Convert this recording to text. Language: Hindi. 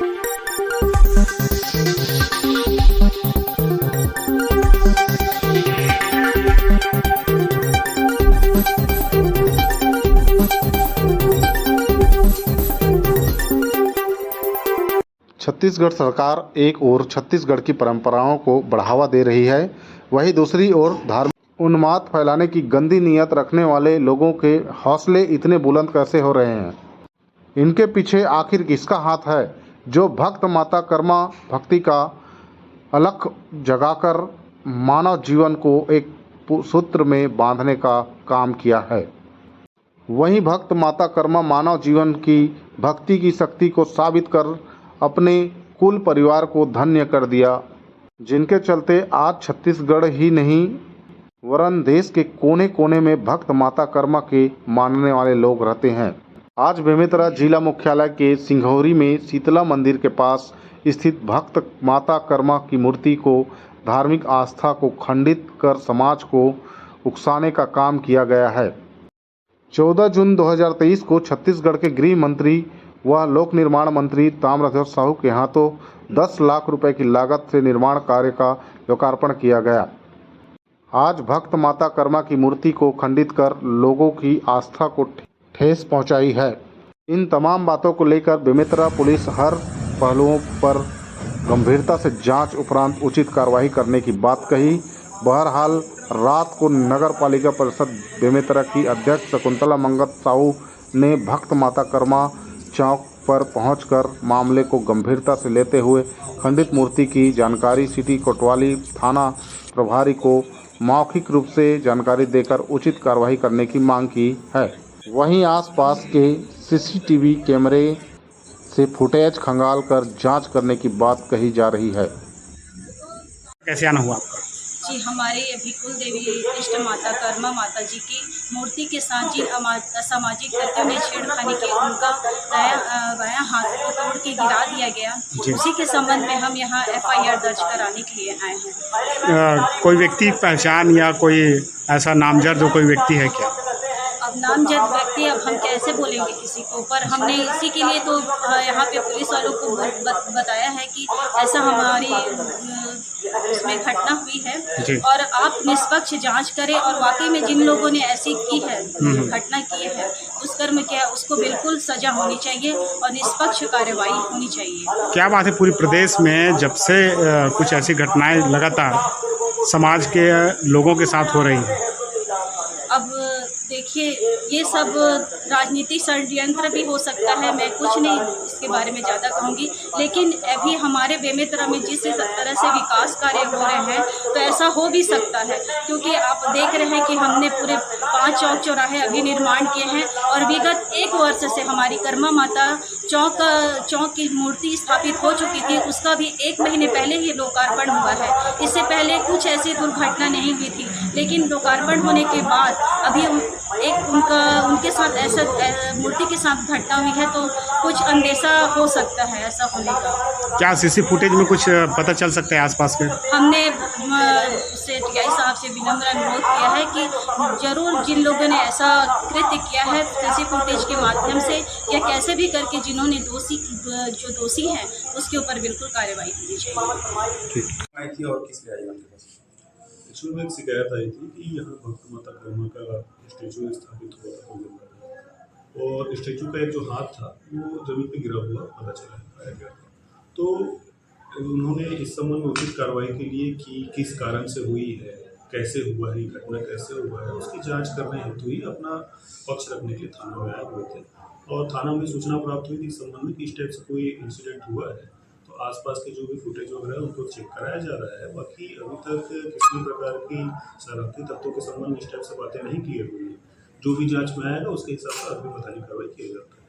छत्तीसगढ़ सरकार एक ओर छत्तीसगढ़ की परंपराओं को बढ़ावा दे रही है, वहीं दूसरी ओर धार्मिक उन्माद फैलाने की गंदी नीयत रखने वाले लोगों के हौसले इतने बुलंद कैसे हो रहे हैं? इनके पीछे आखिर किसका हाथ है, जो भक्त माता कर्मा भक्ति का अलख जगाकर मानव जीवन को एक सूत्र में बांधने का काम किया है? वहीं भक्त माता कर्मा मानव जीवन की भक्ति की शक्ति को साबित कर अपने कुल परिवार को धन्य कर दिया, जिनके चलते आज छत्तीसगढ़ ही नहीं वरन देश के कोने कोने में भक्त माता कर्मा के मानने वाले लोग रहते हैं। आज बेमेतरा जिला मुख्यालय के सिंघौरी में शीतला मंदिर के पास स्थित भक्त माता कर्मा की मूर्ति को धार्मिक आस्था को खंडित कर समाज को उकसाने का काम किया गया है। 14 जून 2023 को छत्तीसगढ़ के गृह मंत्री व लोक निर्माण मंत्री ताम्रध्वज साहू के हाथों 10 लाख रुपए की लागत से निर्माण कार्य का लोकार्पण किया गया। आज भक्त माता कर्मा की मूर्ति को खंडित कर लोगों की आस्था को ठेस पहुंचाई है। इन तमाम बातों को लेकर बेमेतरा पुलिस हर पहलुओं पर गंभीरता से जांच उपरांत उचित कार्रवाई करने की बात कही। बहरहाल रात को नगर पालिका परिषद बेमेतरा की अध्यक्ष शकुंतला मंगत साहू ने भक्त माता कर्मा चौक पर पहुंचकर मामले को गंभीरता से लेते हुए खंडित मूर्ति की जानकारी सिटी कोतवाली थाना प्रभारी को मौखिक रूप से जानकारी देकर उचित कार्रवाई करने की मांग की है। वहीं आसपास के सीसीटीवी कैमरे से फुटेज खंगाल कर जांच करने की बात कही जा रही है। कैसे आना हुआ आपका? जी, हमारे अभी कुल देवी इष्ट माता कर्मा माता जी की मूर्ति के साथ जिन असामाजिक तत्वों ने छेड़खानी की, उनका बायां हाथ को तोड़ के गिरा दिया गया। उसी के संबंध में हम यहाँ FIR दर्ज कराने के लिए आए हैं। कोई व्यक्ति पहचान या कोई ऐसा नामजद जो कोई व्यक्ति है क्या? अब नामजद व्यक्ति अब हम कैसे बोलेंगे किसी को, पर हमने इसी के लिए तो यहाँ पे पुलिस वालों को बताया है कि ऐसा हमारी उसमें घटना हुई है और आप निष्पक्ष जांच करें और वाकई में जिन लोगों ने ऐसी की है घटना की है उस कर्म क्या उसको बिल्कुल सजा होनी चाहिए और निष्पक्ष कार्रवाई होनी चाहिए। क्या बात है, पूरे प्रदेश में जब से कुछ ऐसी घटनाएं लगातार समाज के लोगों के साथ हो रही हैं? अब देखिए, ये सब राजनीतिक षड्यंत्र भी हो सकता है, मैं कुछ नहीं इसके बारे में ज़्यादा कहूँगी, लेकिन अभी हमारे बेमेतरा में जिस तरह से विकास कार्य हो रहे हैं तो ऐसा हो भी सकता है, क्योंकि आप देख रहे हैं कि हमने पूरे 5 चौक चौराहे अभी निर्माण किए हैं और विगत 1 वर्ष से हमारी कर्मा माता चौक की मूर्ति स्थापित हो चुकी थी, उसका भी 1 महीने पहले ही लोकार्पण हुआ है। इससे पहले कुछ ऐसी दुर्घटना नहीं हुई थी, लेकिन लोकार्पण होने के बाद अभी एक उनके साथ ऐसा मूर्ति के साथ घटना हुई है, तो कुछ अंदेशा हो सकता है ऐसा होने का। क्या सीसी फुटेज में कुछ पता चल सकता है आसपास के? हमने से TI साहब से विनम्र अनुरोध किया है कि जरूर जिन लोगों ने ऐसा कृत्य किया है सीसी फुटेज के माध्यम से या कैसे भी करके जिन्होंने जो दोषी हैं उसके ऊपर बिल्कुल कार्रवाई होनी चाहिए। और किस लिए आई आपके पास? एक्चुअली में एक शिकायत आई थी कि यहाँ भक्त माता कर्मा का स्टैचू स्थापित हुआ था कुछ दिन पहले, और स्टैचू का एक जो हाथ था वो जमीन पे गिरा हुआ पता चला पाया गया। तो उन्होंने इस संबंध में उचित कार्रवाई के लिए कि किस कारण से हुई है, कैसे हुआ है, घटना कैसे हुआ है, उसकी जांच करने हेतु ही अपना पक्ष रखने के लिए थाना में आए हुए थे और थाना में सूचना प्राप्त हुई थी इस संबंध में कि इस टाइप से कोई इंसिडेंट हुआ है। तो आसपास के जो भी फुटेज वगैरह है उनको चेक कराया जा रहा है। बाकी अभी तक किसी भी प्रकार की शरारती तत्वों के संबंध में इस टाइप से बातें नहीं क्लियर हुई है। जो भी जांच में आएगा उसके हिसाब से अभी बताने की कार्रवाई की जाएगी।